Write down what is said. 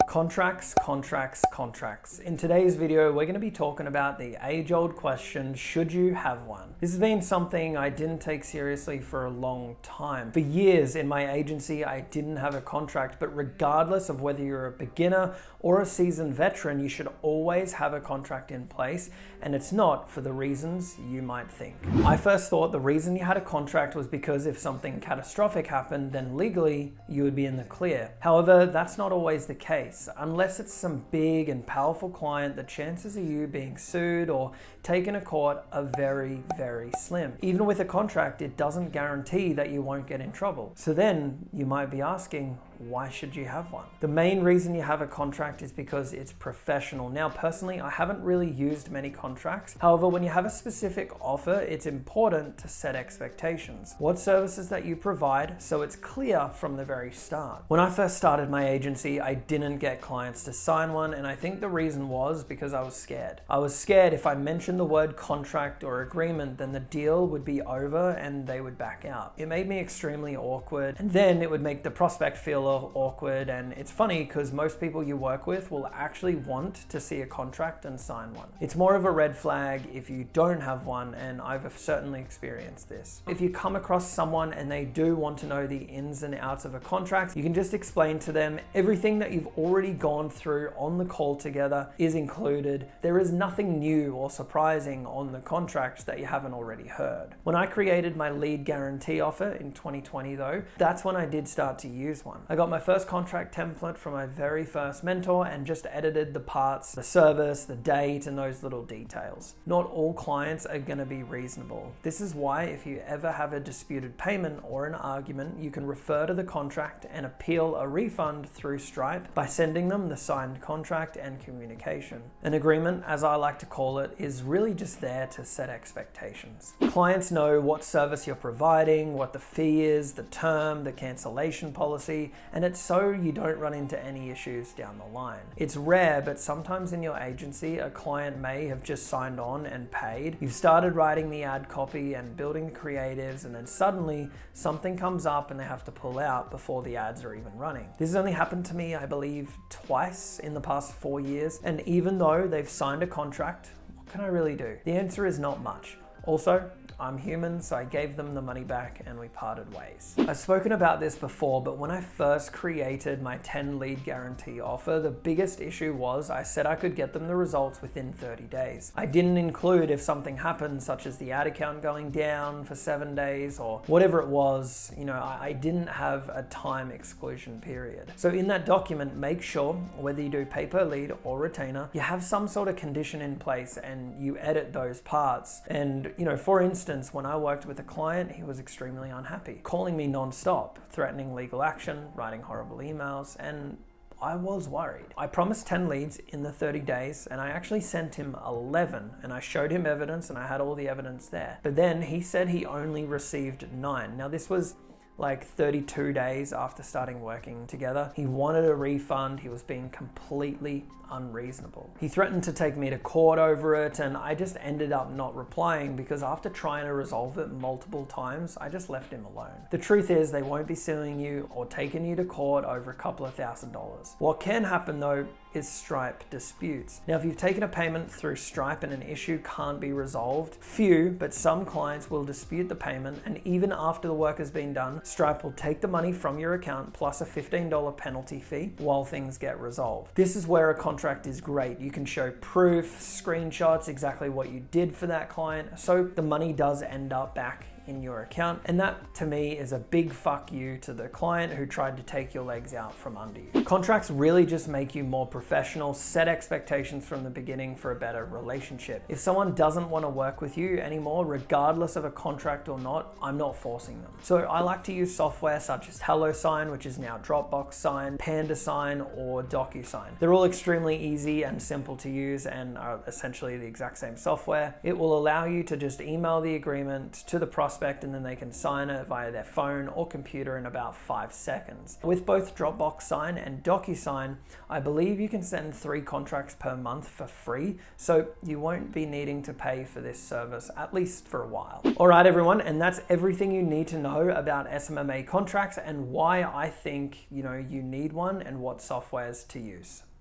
Contracts, contracts, contracts. In today's video, we're going to be talking about the age-old question, should you have one? This has been something I didn't take seriously for a long time. For years in my agency, I didn't have a contract, but regardless of whether you're a beginner or a seasoned veteran, you should always have a contract in place, and it's not for the reasons you might think. I first thought the reason you had a contract was because if something catastrophic happened, then legally you would be in the clear. However, that's not always the case. Unless it's some big and powerful client, the chances of you being sued or taken to court are very, very slim. Even with a contract, it doesn't guarantee that you won't get in trouble. So then you might be asking, why should you have one? The main reason you have a contract is because it's professional. Now, personally, I haven't really used many contracts. However, when you have a specific offer, it's important to set expectations. What services that you provide, so it's clear from the very start. When I first started my agency, I didn't get clients to sign one, and I think the reason was because I was scared. I was scared if I mentioned the word contract or agreement, then the deal would be over and they would back out. It made me extremely awkward, and then it would make the prospect feel awkward. And it's funny because most people you work with will actually want to see a contract and sign one. It's more of a red flag if you don't have one, and I've certainly experienced this. If you come across someone and they do want to know the ins and outs of a contract, you can just explain to them everything that you've already gone through on the call together is included. There is nothing new or surprising on the contracts that you haven't already heard. When I created my lead guarantee offer in 2020 though, that's when I did start to use one. I got my first contract template from my very first mentor and just edited the parts, the service, the date, and those little details. Not all clients are going to be reasonable. This is why if you ever have a disputed payment or an argument, you can refer to the contract and appeal a refund through Stripe by sending them the signed contract and communication. An agreement, as I like to call it, is really just there to set expectations. Clients know what service you're providing, what the fee is, the term, the cancellation policy, and it's so you don't run into any issues down the line. It's rare, but sometimes in your agency, a client may have just signed on and paid. You've started writing the ad copy and building the creatives, and then suddenly something comes up and they have to pull out before the ads are even running. This has only happened to me, I believe, twice in the past 4 years, and even though they've signed a contract, what can I really do? The answer is not much. Also, I'm human, so I gave them the money back and we parted ways. I've spoken about this before, but when I first created my 10 lead guarantee offer, the biggest issue was I said I could get them the results within 30 days. I didn't include if something happened, such as the ad account going down for 7 days or whatever it was. I didn't have a time exclusion period. So in that document, make sure whether you do pay per lead or retainer, you have some sort of condition in place and you edit those parts. And for instance, when I worked with a client, he was extremely unhappy, calling me non-stop, threatening legal action, writing horrible emails, and I was worried. I promised 10 leads in the 30 days, and I actually sent him 11, and I showed him evidence, and I had all the evidence there. But then he said he only received 9. Now this was like 32 days after starting working together. He wanted a refund. He was being completely unreasonable. He threatened to take me to court over it, and I just ended up not replying because after trying to resolve it multiple times, I just left him alone. The truth is they won't be suing you or taking you to court over a couple of $1,000s. What can happen though is Stripe disputes. Now, if you've taken a payment through Stripe and an issue can't be resolved, few, but some clients will dispute the payment, and even after the work has been done, Stripe will take the money from your account plus a $15 penalty fee while things get resolved. This is where a contract is great. You can show proof, screenshots, exactly what you did for that client, so the money does end up back in your account. And that to me is a big fuck you to the client who tried to take your legs out from under you. Contracts really just make you more professional, set expectations from the beginning for a better relationship. If someone doesn't want to work with you anymore, regardless of a contract or not, I'm not forcing them. So I like to use software such as HelloSign, which is now Dropbox Sign, Panda Sign, or DocuSign. They're all extremely easy and simple to use and are essentially the exact same software. It will allow you to just email the agreement to the prospect prospect and then they can sign it via their phone or computer in about 5 seconds. With both Dropbox Sign and DocuSign, I believe you can send 3 contracts per month for free, so you won't be needing to pay for this service, at least for a while. All right, everyone, and that's everything you need to know about SMMA contracts and why I think you need one and what softwares to use.